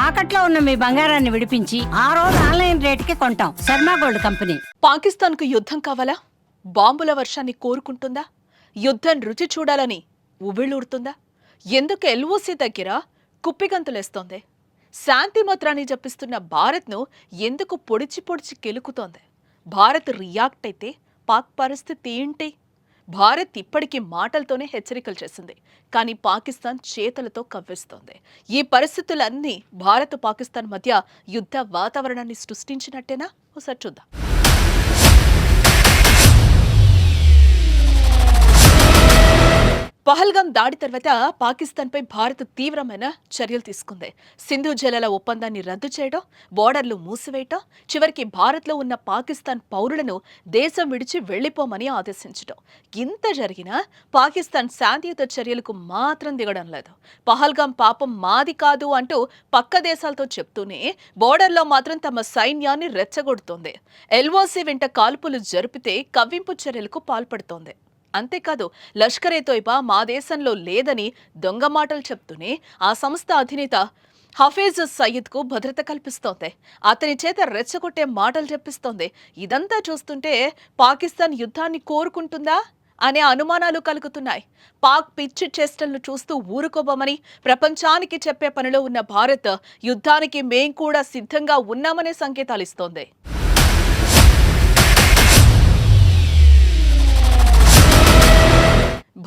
తాకట్లో ఉన్న మీ బంగారాన్ని విడిపించి ఆ రోజు ఆన్లైన్ రేటుకి కొంటాం. Sharma gold company. పాకిస్తాన్ కు యుద్ధం కావాలా? బాంబుల వర్షాన్ని కోరుకుంటుందా? యుద్ధం రుచి చూడాలని ఉవ్విళ్ళూరుతుందా? ఎందుకు ఎల్ఓసి దగ్గర కుప్పిగంతులేస్తోంది? శాంతి మంత్రాన్ని జపిస్తున్న భారత్ను ఎందుకు పొడిచి పొడిచి కెలుకుతోంది? భారత్ రియాక్ట్ అయితే పాక్ పరిస్థితి ఏంటి? భారత్ ఇప్పటికీ మాటలతోనే హెచ్చరికలు చేసింది, కానీ పాకిస్తాన్ చేతులతో కవ్విస్తోంది. ఈ పరిస్థితులన్నీ భారత్ పాకిస్తాన్ మధ్య యుద్ధ వాతావరణాన్ని సృష్టించినట్టేనా? ఒకసారి చూద్దాం. పహల్గాం దాడి తర్వాత పాకిస్తాన్పై భారత్ తీవ్రమైన చర్యలు తీసుకుంది. సింధు జలాల ఒప్పందాన్ని రద్దు చేయడం, బోర్డర్లు మూసివేయటం, చివరికి భారత్లో ఉన్న పాకిస్తాన్ పౌరులను దేశం విడిచి వెళ్లిపోమని ఆదేశించడం. ఇంత జరిగినా పాకిస్తాన్ శాంతియుత చర్యలకు మాత్రం దిగడం లేదు. పహల్గాం పాపం మాది కాదు అంటూ పక్క దేశాలతో చెప్తూనే బోర్డర్లో మాత్రం తమ సైన్యాన్ని రెచ్చగొడుతోంది. ఎల్ఓసి వెంట కాల్పులు జరిపితే కవ్వింపు చర్యలకు పాల్పడుతోంది. అంతేకాదు, లష్కరే తోయిబా మా దేశంలో లేదని దొంగ మాటలు చెప్తూనే ఆ సంస్థ అధినేత హఫీజ్ సయీద్ కు భద్రత కల్పిస్తోంది. అతని చేత రెచ్చగొట్టే మాటలు చెప్పిస్తోంది. ఇదంతా చూస్తుంటే పాకిస్తాన్ యుద్ధాన్ని కోరుకుంటుందా అనే అనుమానాలు కలుగుతున్నాయి. పాక్ పిచ్చి చేష్టలను చూస్తూ ఊరుకోబోమని ప్రపంచానికి చెప్పే పనిలో ఉన్న భారత్ యుద్ధానికి మేం కూడా సిద్ధంగా ఉన్నామనే సంకేతాలు ఇస్తోంది.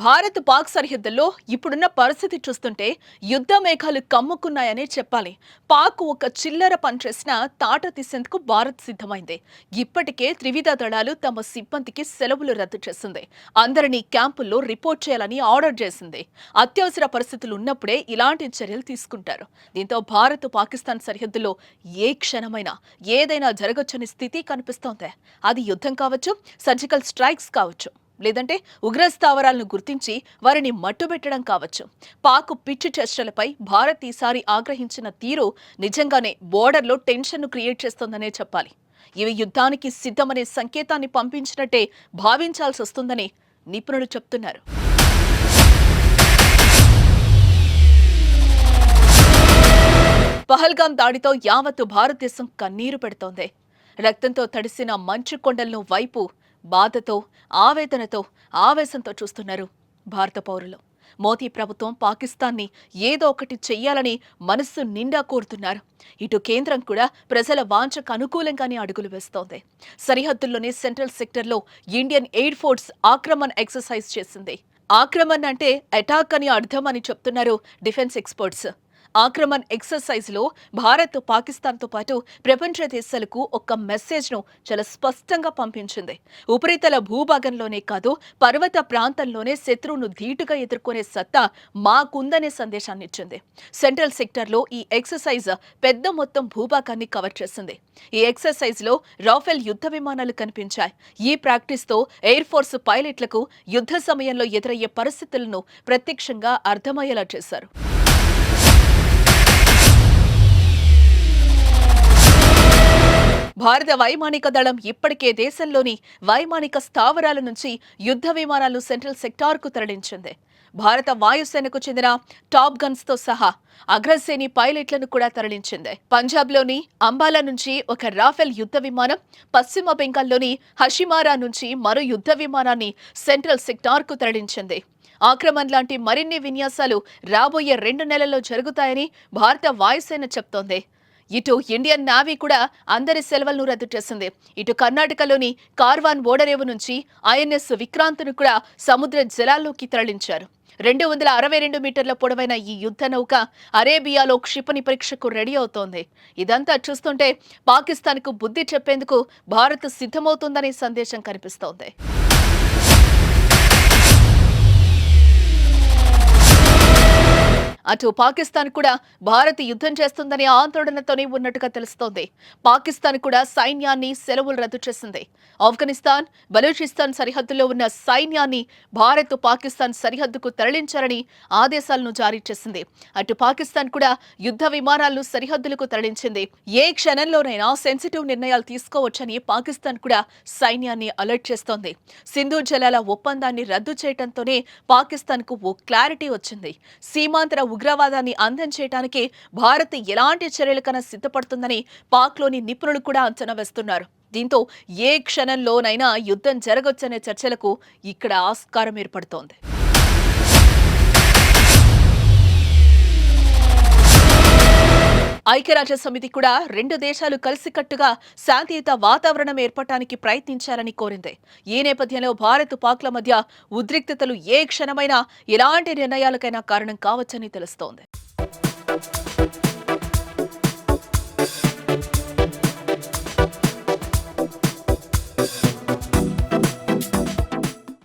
భారత్ పాక్ సరిహద్దుల్లో ఇప్పుడున్న పరిస్థితి చూస్తుంటే యుద్ధ మేఘాలు కమ్ముకున్నాయనే చెప్పాలి. పాక్ ఒక చిల్లర పనిచేసిన తాట తీసేందుకు భారత్ సిద్ధమైంది. ఇప్పటికే త్రివిధ దళాలు తమ సిబ్బందికి సెలవులు రద్దు చేసింది. అందరినీ క్యాంపుల్లో రిపోర్ట్ చేయాలని ఆర్డర్ చేసింది. అత్యవసర పరిస్థితులు ఉన్నప్పుడే ఇలాంటి చర్యలు తీసుకుంటారు. దీంతో భారత్ పాకిస్తాన్ సరిహద్దులో ఏ క్షణమైనా ఏదైనా జరగొచ్చని స్థితి కనిపిస్తోంది. అది యుద్ధం కావచ్చు, సర్జికల్ స్ట్రైక్స్ కావచ్చు, లేదంటే ఉగ్ర స్థావరాలను గుర్తించి వారిని మట్టుబెట్టడం కావచ్చు. పాక్ పిచ్చి చర్చలపై భారత్ ఈసారి ఆగ్రహించిన తీరు నిజంగానే బోర్డర్లో టెన్షన్ను క్రియేట్ చేస్తోందనే చెప్పాలి. ఇవి యుద్ధానికి సిద్ధమనే సంకేతాన్ని పంపించినట్టే భావించాల్సి వస్తుందని నిపుణులు చెప్తున్నారు. పహల్గాం దాడితో యావత్తు భారతదేశం కన్నీరు పెడుతోంది. రక్తంతో తడిసిన మంచు కొండలను వైపు బాధతో, ఆవేదనతో, ఆవేశంతో చూస్తున్నారు భారత పౌరులు. మోదీ ప్రభుత్వం పాకిస్తాన్ని ఏదో ఒకటి చెయ్యాలని మనస్సు నిండా కోరుతున్నారు. ఇటు కేంద్రం కూడా ప్రజల వాంఛకు అనుకూలంగానే అడుగులు వేస్తోంది. సరిహద్దుల్లోని సెంట్రల్ సెక్టర్లో ఇండియన్ ఎయిర్ ఫోర్స్ ఆక్రమణ్ ఎక్సర్సైజ్ చేసింది. ఆక్రమణ్ అంటే అటాక్ అని అర్థం అని చెప్తున్నారు డిఫెన్స్ ఎక్స్పర్ట్స్. ఆక్రమణ్ ఎక్సర్సైజ్ లో భారత్ పాకిస్తాన్తో పాటు ప్రపంచ దేశాలకు ఒక మెసేజ్ ను చాలా స్పష్టంగా పంపించింది. ఉపరితల భూభాగంలోనే కాదు, పర్వత ప్రాంతంలోనే శత్రువును ధీటుగా ఎదుర్కొనే సత్తా మాకుందనే సందేశాన్ని ఇచ్చింది. సెంట్రల్ సెక్టర్ లో ఈ ఎక్సర్సైజ్ పెద్ద మొత్తం భూభాగాన్ని కవర్ చేసింది. ఈ ఎక్సర్సైజ్ లో రాఫెల్ యుద్ధ విమానాలు కనిపించాయి. ఈ ప్రాక్టీస్ తో ఎయిర్ ఫోర్స్ పైలట్లకు యుద్ధ సమయంలో ఎదురయ్యే పరిస్థితులను ప్రత్యక్షంగా అర్థమయ్యేలా చేశారు. భారత వైమానిక దళం ఇప్పటికే దేశంలోని వైమానిక స్థావరాల నుంచి యుద్ధ విమానాలు సెంట్రల్ సెక్టార్కు తరలించింది. భారత వాయుసేనకు చెందిన టాప్ గన్స్ తో సహా అగ్రశ్రేణి పైలట్లను కూడా తరలించింది. పంజాబ్లోని అంబాలా నుంచి ఒక రాఫెల్ యుద్ధ విమానం, పశ్చిమ బెంగాల్లోని హషిమారా నుంచి మరో యుద్ధ విమానాన్ని సెంట్రల్ సెక్టార్కు తరలించింది. ఆక్రమణ్ లాంటి మరిన్ని విన్యాసాలు రాబోయే 2 నెలల్లో జరుగుతాయని భారత వాయుసేన చెప్తోంది. ఇటు ఇండియన్ నేవీ కూడా అందరి సెలవులను రద్దు చేసింది. ఇటు కర్ణాటకలోని కార్వాన్ ఓడరేవు నుంచి ఐఎన్ఎస్ విక్రాంత్ను కూడా సముద్ర జలాల్లోకి తరలించారు. 262 మీటర్ల పొడవైన ఈ యుద్ధ నౌక అరేబియాలో క్షిపణి పరీక్షకు రెడీ అవుతోంది. ఇదంతా చూస్తుంటే పాకిస్తాన్కు బుద్ధి చెప్పేందుకు భారత్ సిద్ధమవుతుందనే సందేశం కనిపిస్తోంది. అటు పాకిస్తాన్ కూడా భారత్ యుద్ధం చేస్తుందనే ఆందోళనతోనే ఉన్నట్టుగా తెలుస్తోంది. పాకిస్తాన్ కూడా సైన్యాన్ని సెలవులు రద్దు చేసింది. ఆఫ్ఘనిస్తాన్, బలూచిస్తాన్ సరిహద్దులో ఉన్న సైన్యాన్ని భారత్ పాకిస్తాన్ సరిహద్దుకు తరలించారని ఆదేశాలను జారీ చేసింది. అటు పాకిస్తాన్ కూడా యుద్ధ విమానాలను సరిహద్దులకు తరలించింది. ఏ క్షణంలోనైనా సెన్సిటివ్ నిర్ణయాలు తీసుకోవచ్చని పాకిస్తాన్ కూడా సైన్యాన్ని అలర్ట్ చేస్తోంది. సింధు జలాల ఒప్పందాన్ని రద్దు చేయడంతోనే పాకిస్తాన్ కు ఓ క్లారిటీ వచ్చింది. సీమాంతర ఉగ్రవాదాన్ని అంతం చేయడానికి భారత్ ఎలాంటి చర్యలకైనా సిద్ధపడుతుందని పాక్లోని నిపుణులు కూడా అంచనా వేస్తున్నారు. దీంతో ఏ క్షణంలోనైనా యుద్ధం జరగొచ్చనే చర్చలకు ఇక్కడ ఆస్కారం ఏర్పడుతోంది. ఐక్యరాజ్య సమితి కూడా రెండు దేశాలు కలిసికట్టుగా శాంతియుత వాతావరణం ఏర్పడటానికి ప్రయత్నించాలని కోరింది. ఈ నేపథ్యంలో భారత్ పాక్ల మధ్య ఉద్రిక్తతలు ఏ క్షణమైనా ఎలాంటి నిర్ణయాలకైనా కారణం కావచ్చని తెలుస్తోంది.